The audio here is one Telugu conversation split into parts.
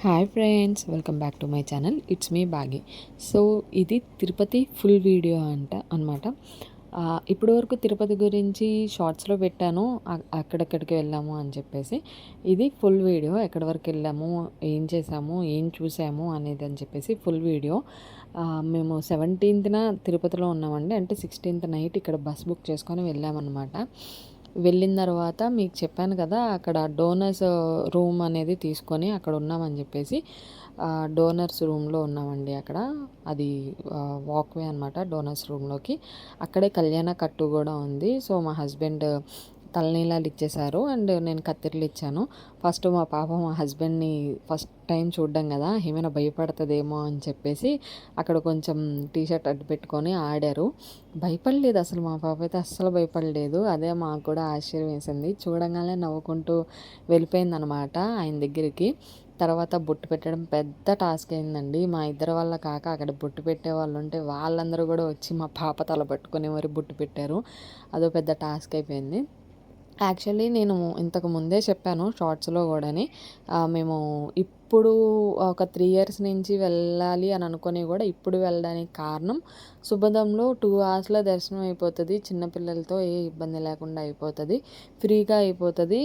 Hi friends, welcome back to my channel. It's me Bagi. So ఇది తిరుపతి ఫుల్ వీడియో అనమాట. ఇప్పటి వరకు తిరుపతి గురించి షార్ట్స్లో పెట్టాను, అక్కడెక్కడికి వెళ్ళాము అని చెప్పేసి. ఇది ఫుల్ వీడియో, ఎక్కడి వరకు వెళ్ళాము, ఏం చేసాము, ఏం చూసాము అనేది అని చెప్పేసి ఫుల్ వీడియో. మేము 17th తిరుపతిలో ఉన్నామండి. అంటే 16th నైట్ ఇక్కడ బస్ బుక్ చేసుకొని వెళ్ళామన్నమాట. వెళ్ళిన తర్వాత మీకు చెప్పాను కదా, అక్కడ డోనర్స్ రూమ్ అనేది తీసుకొని అక్కడ ఉన్నామని చెప్పేసి, డోనర్స్ రూమ్లో ఉన్నామండి. అక్కడ అది వాక్వే అనమాట డోనర్స్ రూమ్లోకి. అక్కడే కళ్యాణ కట్టు కూడా ఉంది. సో మా హస్బెండ్ తలనీలాలు ఇచ్చేశారు అండ్ నేను కత్తిర్లు ఇచ్చాను. ఫస్ట్ మా పాప మా హస్బెండ్ని ఫస్ట్ టైం చూడ్డం కదా, ఏమైనా భయపడుతుందేమో అని చెప్పేసి అక్కడ కొంచెం టీషర్ట్ అడ్డు పెట్టుకొని ఆడారు. భయపడలేదు అసలు, మా పాప అయితే అస్సలు భయపడలేదు. అదే మాకు కూడా ఆశ్చర్యం వేసింది. చూడంగానే నవ్వుకుంటూ వెళ్ళిపోయిందనమాట ఆయన దగ్గరికి. తర్వాత బొట్టు పెట్టడం పెద్ద టాస్క్ అయిందండి. మా ఇద్దరు వాళ్ళ కాక అక్కడ బొట్టు పెట్టే వాళ్ళు ఉంటే వాళ్ళందరూ కూడా వచ్చి మా పాప తల పట్టుకుని మరి బొట్టు పెట్టారు. అదో పెద్ద టాస్క్ అయిపోయింది. యాక్చువల్లీ నేను ఇంతకు ముందే చెప్పాను షార్ట్స్లో కూడాని, మేము ఇప్పుడు ఒక 3 years నుంచి వెళ్ళాలి అని అనుకుని కూడా ఇప్పుడు వెళ్ళడానికి కారణం, శుభదంలో 2 hours దర్శనం అయిపోతుంది. చిన్నపిల్లలతో ఏ ఇబ్బంది లేకుండా అయిపోతుంది, ఫ్రీగా అయిపోతుంది.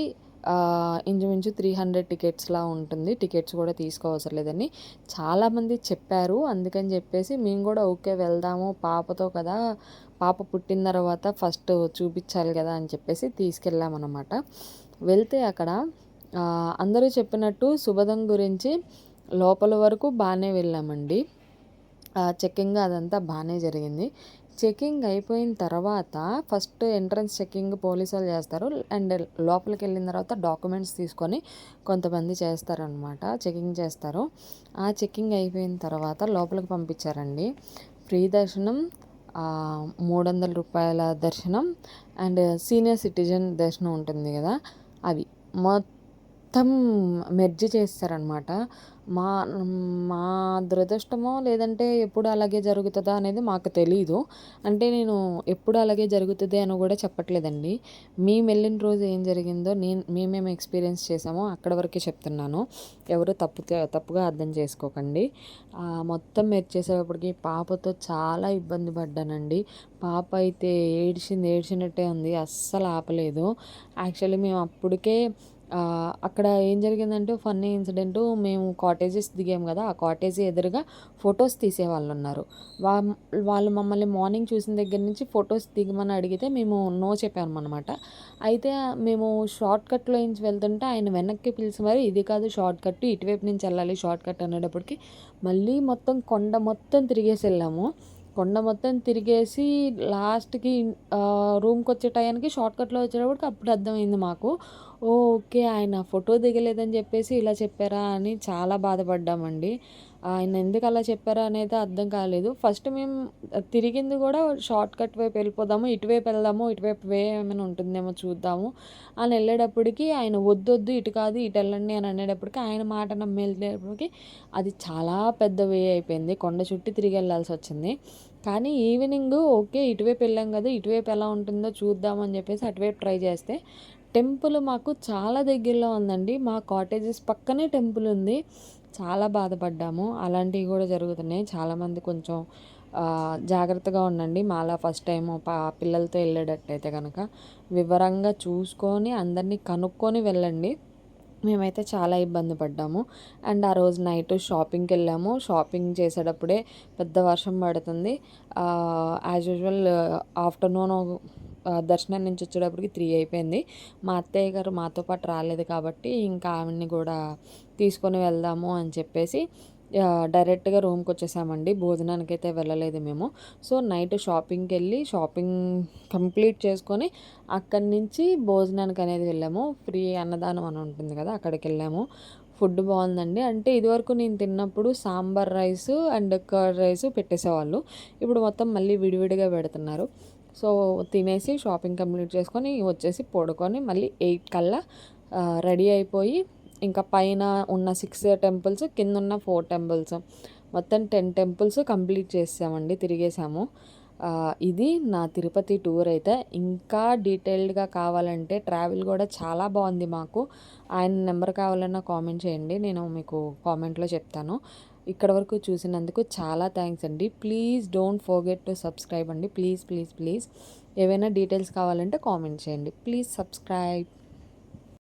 ఇంచుమించు 300 టికెట్స్లా ఉంటుంది. టికెట్స్ కూడా తీసుకోవసరం లేదని చాలామంది చెప్పారు. అందుకని చెప్పేసి మేము కూడా ఓకే వెళ్దాము, పాపతో కదా, పాప పుట్టిన తర్వాత ఫస్ట్ చూపించాలి కదా అని చెప్పేసి తీసుకెళ్ళామన్నమాట. వెళ్తే అక్కడ అందరూ చెప్పినట్టు శుభదం గురించి లోపల వరకు బాగానే వెళ్ళామండి. చెక్కింగ్ అదంతా బాగానే జరిగింది. చెకింగ్ అయిపోయిన తర్వాత ఫస్ట్ ఎంట్రన్స్ చెకింగ్ పోలీసు వాళ్ళు చేస్తారు అండ్ లోపలికి వెళ్ళిన తర్వాత డాక్యుమెంట్స్ తీసుకొని కొంతమంది చేస్తారనమాట, చెకింగ్ చేస్తారు. ఆ చెకింగ్ అయిపోయిన తర్వాత లోపలికి పంపించారండి. ఫ్రీ దర్శనం, 300 రూపాయల దర్శనం అండ్ సీనియర్ సిటిజన్ దర్శనం ఉంటుంది కదా, అవి మొత్తం మెర్జ్ చేస్తారనమాట. మా మా దురదృష్టమో లేదంటే ఎప్పుడు అలాగే జరుగుతుందా అనేది మాకు తెలీదు. అంటే నేను ఎప్పుడు అలాగే జరుగుతుంది అని కూడా చెప్పట్లేదండి. మేము వెళ్ళిన రోజు ఏం జరిగిందో మేమేమి ఎక్స్పీరియన్స్ చేసామో అక్కడ వరకే చెప్తున్నాను. ఎవరు తప్పుగా అర్థం చేసుకోకండి. మొత్తం మెర్చేసేటప్పటికి పాపతో చాలా ఇబ్బంది పడ్డానండి. పాప అయితే ఏడ్చినట్టే ఉంది, అస్సలు ఆపలేదు. యాక్చువల్లీ మేము అప్పటికే అక్కడ ఏం జరిగిందంటే ఫన్నీ ఇన్సిడెంటు, మేము కాటేజెస్ దిగాము కదా, ఆ కాటేజీ ఎదురుగా ఫొటోస్ తీసేవాళ్ళు ఉన్నారు. వాళ్ళు మమ్మల్ని మార్నింగ్ చూసిన దగ్గర నుంచి ఫొటోస్ దిగమని అడిగితే మేము నో చెప్పామన్నమాట. అయితే మేము షార్ట్ కట్లో నుంచి వెళ్తుంటే ఆయన వెనక్కి పిలిచి మరి ఇది కాదు షార్ట్ కట్, ఇటువైపు నుంచి వెళ్ళాలి షార్ట్ కట్ అనేటప్పటికి మళ్ళీ మొత్తం కొండ మొత్తం తిరిగేసి వెళ్ళాము. కొండ మొత్తం తిరిగేసి లాస్ట్కి రూమ్కి వచ్చే టయానికి షార్ట్ కట్లో వచ్చేటప్పటికి అప్పుడు అర్థమైంది మాకు, ఓకే ఆయన ఫోటో దిగలేదని చెప్పేసి ఇలా చెప్పారా అని చాలా బాధపడ్డామండి. ఆయన ఎందుకు అలా చెప్పారా అనేది అర్థం కాలేదు. ఫస్ట్ మేము తిరిగింది కూడా షార్ట్ కట్ వైపు వెళ్ళిపోదాము, ఇటువైపు వెళ్దాము, ఇటువైపు వే ఏమైనా ఉంటుందేమో చూద్దాము అని వెళ్ళేటప్పటికి ఆయన వద్దొద్దు ఇటు కాదు ఇటు వెళ్ళండి అని అనేటప్పటికి ఆయన మాట నమ్మి వెళ్ళేటప్పటికి అది చాలా పెద్ద వే అయిపోయింది. కొండ చుట్టూ తిరిగి వెళ్ళాల్సి వచ్చింది. కానీ ఈవినింగ్ ఓకే ఇటువైపు వెళ్ళాం కదా, ఇటువైపు ఎలా ఉంటుందో చూద్దామని చెప్పేసి అటువైపు ట్రై చేస్తే టెంపుల్ మాకు చాలా దగ్గరలో ఉందండి. మా కాటేజెస్ పక్కనే టెంపుల్ ఉంది. చాలా బాధపడ్డాము. అలాంటివి కూడా జరుగుతున్నాయి. చాలామంది కొంచెం జాగ్రత్తగా ఉండండి. మాలా ఫస్ట్ టైం పిల్లలతో వెళ్ళేటట్టయితే కనుక వివరంగా చూసుకొని అందరినీ కనుక్కొని వెళ్ళండి. మేమైతే చాలా ఇబ్బంది పడ్డాము. అండ్ ఆ రోజు నైట్ షాపింగ్కి వెళ్ళాము. షాపింగ్ చేసేటప్పుడే పెద్ద వర్షం పడుతుంది. యాజ్ యూజువల్ ఆఫ్టర్నూన్ దర్శనం నుంచి వచ్చేటప్పటికి 3 అయిపోయింది. మా అత్తయ్య గారు మాతో పాటు రాలేదు కాబట్టి ఇంకా ఆవిడని కూడా తీసుకొని వెళ్దాము అని చెప్పేసి డైరెక్ట్గా రూమ్కి వచ్చేసామండి. భోజనానికి అయితే వెళ్ళలేదు మేము. సో నైట్ షాపింగ్కి వెళ్ళి షాపింగ్ కంప్లీట్ చేసుకొని అక్కడి నుంచి భోజనానికి అనేది వెళ్ళాము. ఫ్రీ అన్నదానం అని ఉంటుంది కదా, అక్కడికి వెళ్ళాము. ఫుడ్ బాగుందండి. అంటే ఇదివరకు నేను తిన్నప్పుడు sambar rice and curd rice పెట్టేసేవాళ్ళు. ఇప్పుడు మొత్తం మళ్ళీ విడివిడిగా పెడుతున్నారు. సో తినేసి షాపింగ్ కంప్లీట్ చేసుకొని వచ్చేసి పడుకొని మళ్ళీ 8 కల్లా రెడీ అయిపోయి ఇంకా పైన ఉన్న 6 టెంపుల్స్, కింద ఉన్న 4 టెంపుల్స్, మొత్తం 10 టెంపుల్స్ కంప్లీట్ చేసామండి, తిరిగేసాము. ఇది నా తిరుపతి టూర్ అయితే. ఇంకా డీటెయిల్డ్‌గా కావాలంటే ట్రావెల్ గూడా చాలా బావుంది మాకు. ఆయన నెంబర్ కావాలన్నా కామెంట్ చేయండి. నేను మీకు కామెంట్‌లో చెప్తాను. ఇక్కడి వరకు చూసినందుకు చాలా థాంక్స్ అండి. Please don't forget to subscribe అండి. Please, please, please. ఏవైనా డీటెయిల్స్ కావాలంటే కామెంట్ చేయండి. Please subscribe.